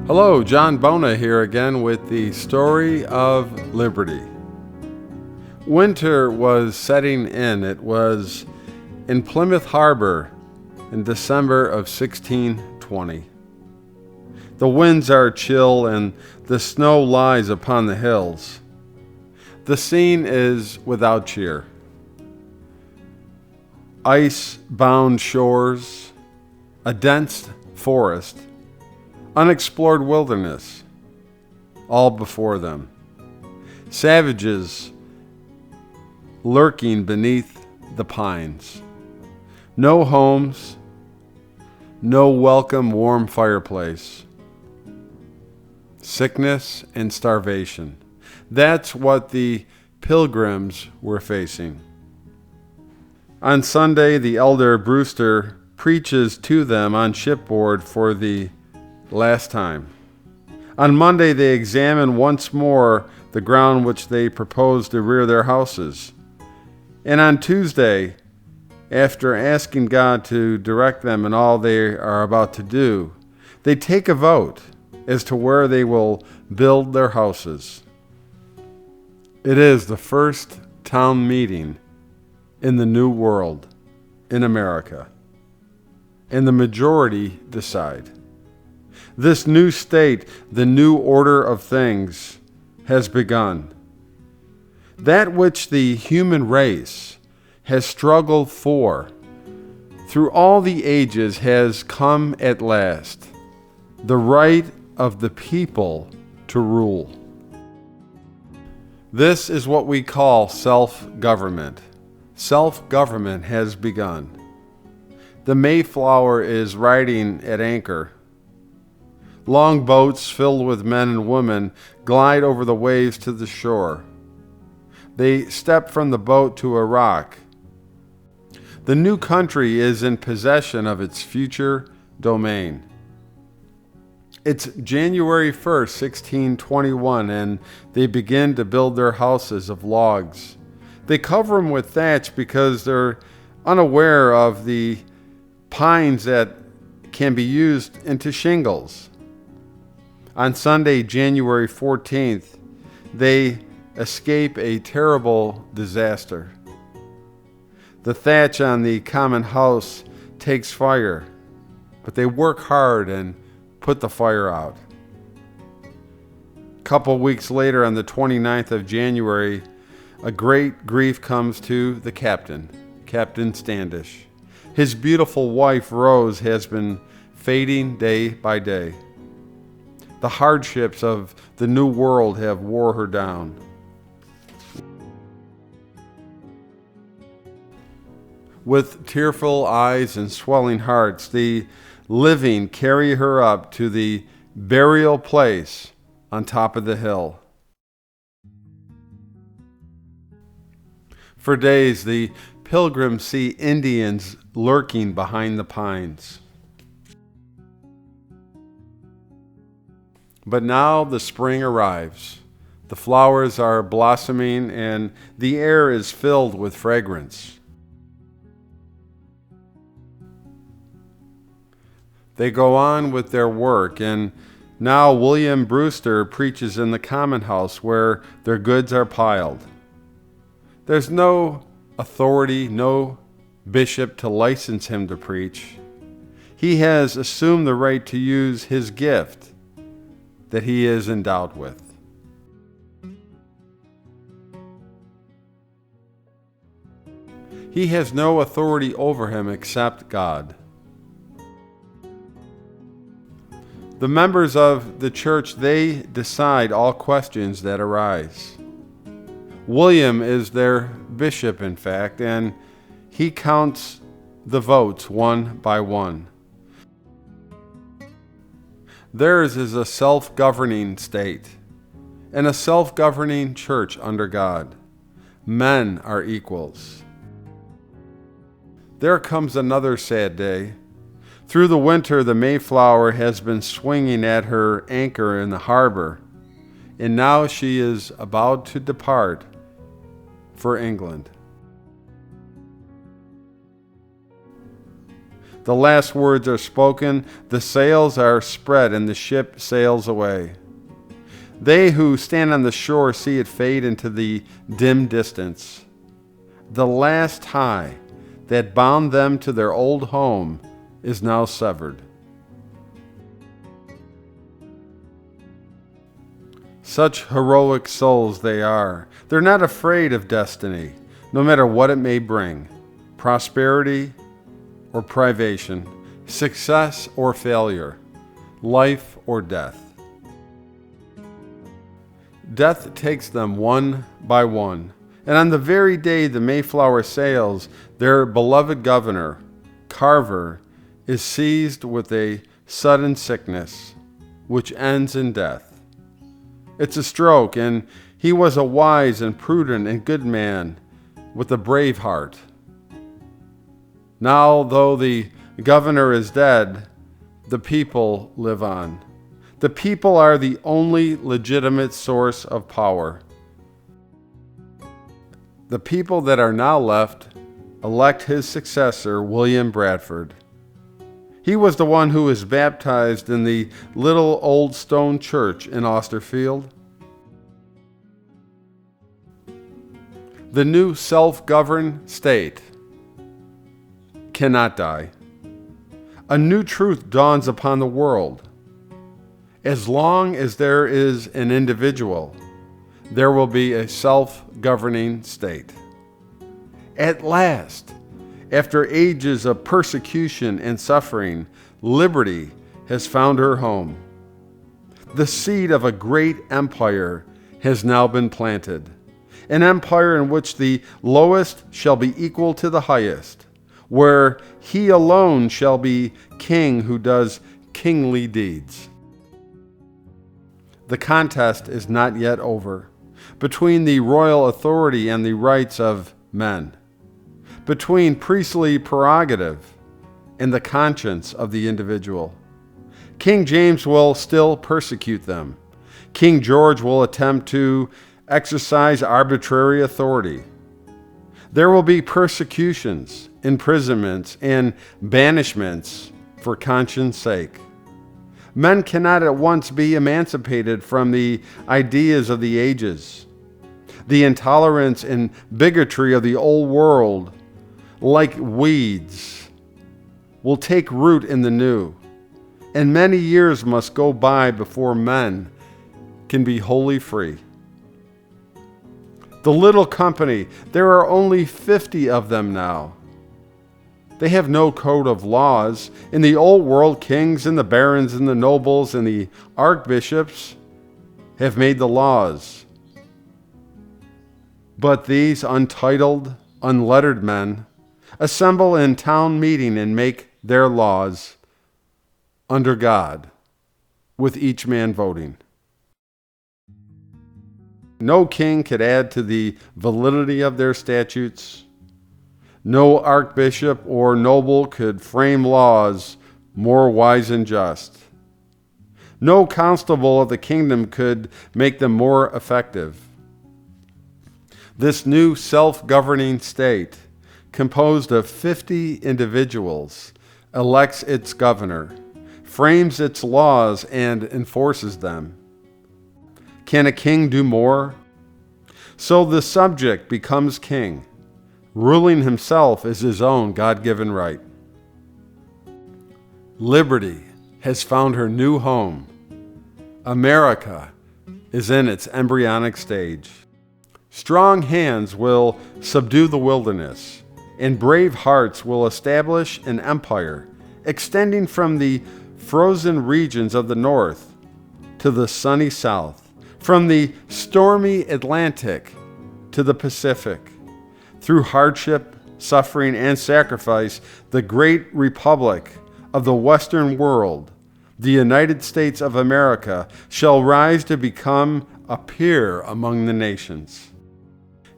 Hello, John Bona here again with the story of liberty. Winter was setting in. It was in Plymouth Harbor in December of 1620. The winds are chill and the snow lies upon the hills. The scene is without cheer. Ice-bound shores, a dense forest, unexplored wilderness, all before them. Savages lurking beneath the pines. No homes, no welcome warm fireplace. Sickness and starvation. That's what the Pilgrims were facing. On Sunday, the elder Brewster preaches to them on shipboard for the last time. On Monday, they examine once more the ground which they propose to rear their houses. And on Tuesday, after asking God to direct them in all they are about to do, they take a vote as to where they will build their houses. It is the first town meeting in the New World, in America, and the majority decide. This new state, the new order of things, has begun. That which the human race has struggled for through all the ages has come at last. The right of the people to rule. This is what we call self-government. Self-government has begun. The Mayflower is riding at anchor. Long boats filled with men and women glide over the waves to the shore. They step from the boat to a rock. The new country is in possession of its future domain. It's January 1st, 1621, and they begin to build their houses of logs. They cover them with thatch because they're unaware of the pines that can be used into shingles. On Sunday, January 14th, they escape a terrible disaster. The thatch on the common house takes fire, but they work hard and put the fire out. A couple weeks later, on the 29th of January, a great grief comes to the captain, Captain Standish. His beautiful wife, Rose, has been fading day by day. The hardships of the new world have wore her down. With tearful eyes and swelling hearts, the living carry her up to the burial place on top of the hill. For days, the pilgrims see Indians lurking behind the pines. But now the spring arrives. The flowers are blossoming and the air is filled with fragrance. They go on with their work, and now William Brewster preaches in the common house where their goods are piled. There's no authority, no bishop to license him to preach. He has assumed the right to use his gift that he is endowed with. He has no authority over him except God. The members of the church, they decide all questions that arise. William is their bishop, in fact, and he counts the votes one by one. Theirs is a self-governing state and a self-governing church under God. Men are equals. There comes another sad day. Through the winter, the Mayflower has been swinging at her anchor in the harbor, and now she is about to depart for England. The last words are spoken, the sails are spread, and the ship sails away. They who stand on the shore see it fade into the dim distance. The last tie that bound them to their old home is now severed. Such heroic souls they are. They're not afraid of destiny, no matter what it may bring. Prosperity or privation, success or failure, life or death. Death takes them one by one, and on the very day the Mayflower sails, their beloved governor, Carver, is seized with a sudden sickness, which ends in death. It's a stroke, and he was a wise and prudent and good man with a brave heart. Now, though the governor is dead, the people live on. The people are the only legitimate source of power. The people that are now left elect his successor, William Bradford. He was the one who was baptized in the little old stone church in Austerfield. The new self-governed state cannot die. A new truth dawns upon the world. As long as there is an individual, there will be a self-governing state. At last, after ages of persecution and suffering, liberty has found her home. The seed of a great empire has now been planted, an empire in which the lowest shall be equal to the highest, where he alone shall be king who does kingly deeds. The contest is not yet over between the royal authority and the rights of men, between priestly prerogative and the conscience of the individual. King James will still persecute them. King George will attempt to exercise arbitrary authority. There will be persecutions, imprisonments, and banishments for conscience sake. Men cannot at once be emancipated from the ideas of the ages. The intolerance and bigotry of the old world, like weeds, will take root in the new, and many years must go by before men can be wholly free. The little company, there are only 50 of them now. They have no code of laws. In the old world, kings and the barons and the nobles and the archbishops have made the laws. But these untitled, unlettered men assemble in town meeting and make their laws under God, with each man voting. No king could add to the validity of their statutes. No archbishop or noble could frame laws more wise and just. No constable of the kingdom could make them more effective. This new self-governing state, composed of 50 individuals, elects its governor, frames its laws, and enforces them. Can a king do more? So the subject becomes king. Ruling himself is his own God-given right. Liberty has found her new home. America is in its embryonic stage. Strong hands will subdue the wilderness, and brave hearts will establish an empire extending from the frozen regions of the north to the sunny south, from the stormy Atlantic to the Pacific. Through hardship, suffering, and sacrifice, the great republic of the Western world, the United States of America, shall rise to become a peer among the nations.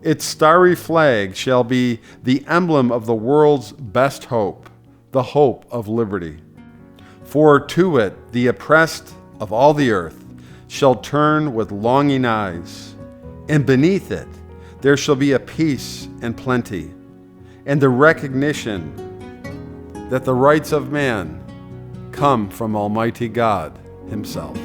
Its starry flag shall be the emblem of the world's best hope, the hope of liberty. For to it the oppressed of all the earth shall turn with longing eyes, and beneath it there shall be a peace and plenty, and the recognition that the rights of man come from Almighty God Himself.